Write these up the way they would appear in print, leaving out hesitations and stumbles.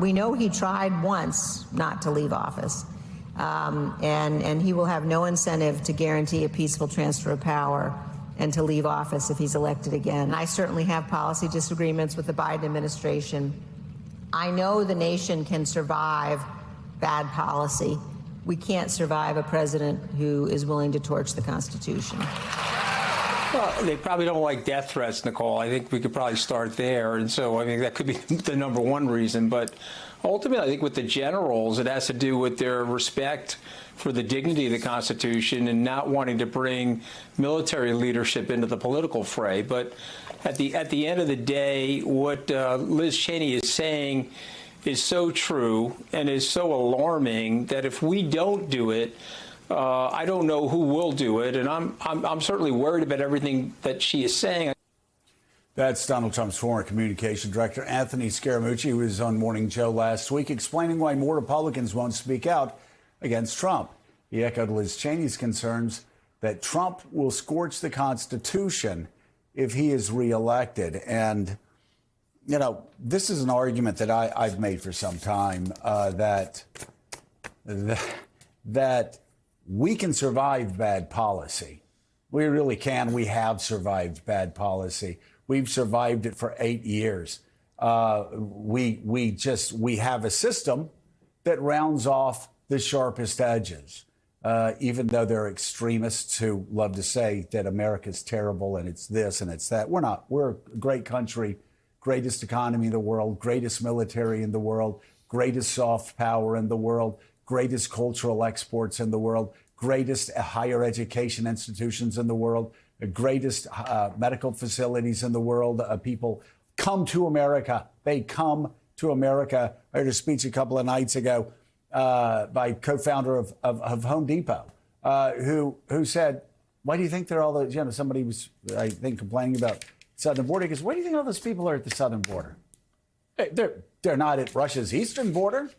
we know he tried once not to leave office, and he will have no incentive to guarantee a peaceful transfer of power and to leave office if he's elected again. I certainly have policy disagreements with the Biden administration. I know the nation can survive bad policy. We can't survive a president who is willing to torch the Constitution. Well, they probably don't like death threats, Nicole. I think we could probably start there. And so I think that could be the number one reason. But ultimately, I think with the generals, it has to do with their respect for the dignity of the Constitution and not wanting to bring military leadership into the political fray. But at the end of the day, what Liz Cheney is saying is so true and is so alarming that if we don't do it, I don't know who will do it. And I'm certainly worried about everything that she is saying. That's Donald Trump's former communication director, Anthony Scaramucci, who was on Morning Joe last week, explaining why more Republicans won't speak out against Trump. He echoed Liz Cheney's concerns that Trump will scorch the Constitution if he is reelected. And, you know, this is an argument that I've made for some time, that we can survive bad policy. We really can. We have survived bad policy. We've survived it for 8 years. We have a system that rounds off the sharpest edges, even though there are extremists who love to say that America's terrible and it's this and it's that. We're not. We're a great country, greatest economy in the world, greatest military in the world, greatest soft power in the world, greatest cultural exports in the world, greatest higher education institutions in the world, the greatest medical facilities in the world. People come to America. They come to America. I heard a speech a couple of nights ago by co-founder of Home Depot, who said, why do you think they're all those, you know, somebody was, I think, complaining about southern border. He goes, why do you think all those people are at the southern border? Hey, they're not at Russia's eastern border.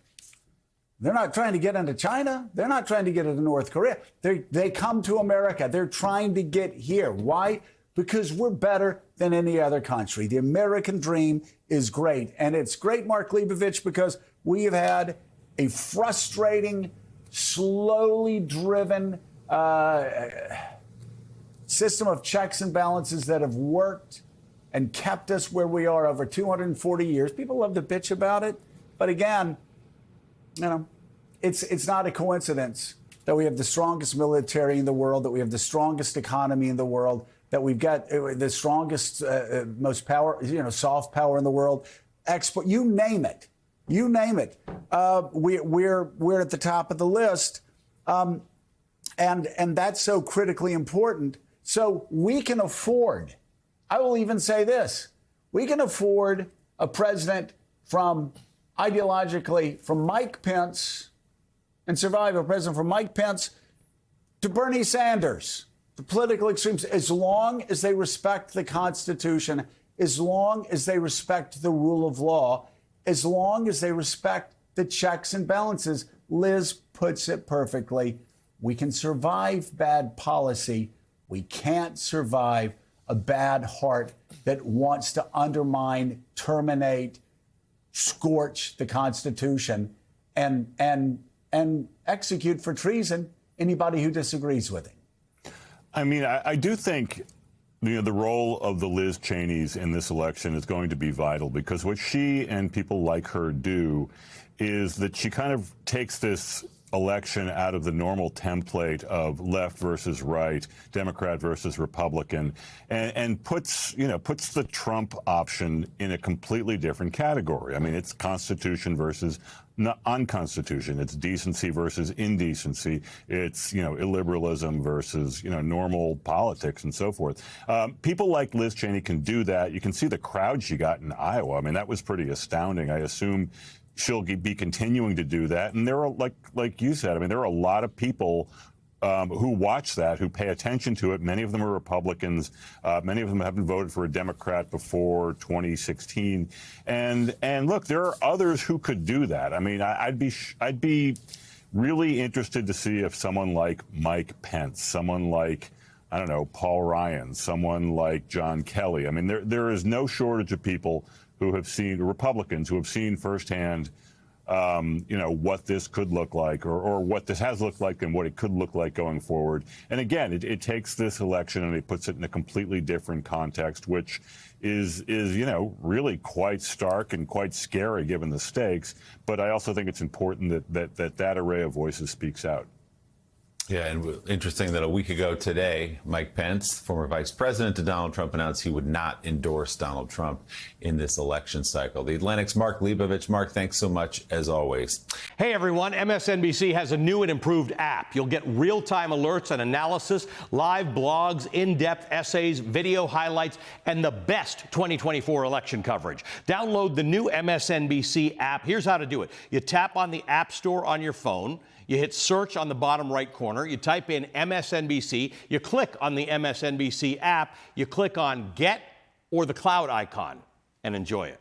They're not trying to get into China. They're not trying to get into North Korea. They come to America. They're trying to get here. Why? Because we're better than any other country. The American dream is great. And it's great, Mark Leibovich, because we have had a frustrating, slowly driven system of checks and balances that have worked and kept us where we are over 240 years. People love to bitch about it. But again, you know, it's not a coincidence that we have the strongest military in the world, that we have the strongest economy in the world, that we've got the strongest, most power, you know, soft power in the world. Export, you name it. You name it. We're at the top of the list. And that's so critically important. So we can afford, I will even say this, we can afford a president from ideologically from Mike Pence and survive a president from Mike Pence to Bernie Sanders, the political extremes, as long as they respect the Constitution, as long as they respect the rule of law, as long as they respect the checks and balances. Liz puts it perfectly. We can survive bad policy. We can't survive a bad heart that wants to undermine, terminate, scorch the Constitution and execute for treason anybody who disagrees with it. I mean, I do think the role of the Liz Cheneys in this election is going to be vital, because what she and people like her do is that she kind of takes this election out of the normal template of left versus right, Democrat versus Republican, and puts the Trump option in a completely different category. I mean, it's Constitution versus unconstitution. It's decency versus indecency. It's, illiberalism versus, normal politics and so forth. People like Liz Cheney can do that. You can see the crowd she got in Iowa. I mean, that was pretty astounding. I assume she'll be continuing to do that. And there are, like you said, I mean, there are a lot of people who watch that, who pay attention to it. Many of them are Republicans. Many of them haven't voted for a Democrat before 2016. And look, there are others who could do that. I mean, I'd be really interested to see if someone like Mike Pence, someone like, I don't know, Paul Ryan, someone like John Kelly. I mean, there is no shortage of people who have seen, Republicans who have seen firsthand, what this could look like, or what this has looked like and what it could look like going forward. And again, it takes this election and it puts it in a completely different context, which is really quite stark and quite scary given the stakes. But I also think it's important that array of voices speaks out. Yeah, and interesting that a week ago today, Mike Pence, former vice president to Donald Trump, announced he would not endorse Donald Trump in this election cycle. The Atlantic's Mark Leibovich. Mark, thanks so much, as always. Hey, everyone. MSNBC has a new and improved app. You'll get real-time alerts and analysis, live blogs, in-depth essays, video highlights, and the best 2024 election coverage. Download the new MSNBC app. Here's how to do it. You tap on the App Store on your phone. You hit search on the bottom right corner. You type in MSNBC. You click on the MSNBC app. You click on Get or the cloud icon and enjoy it.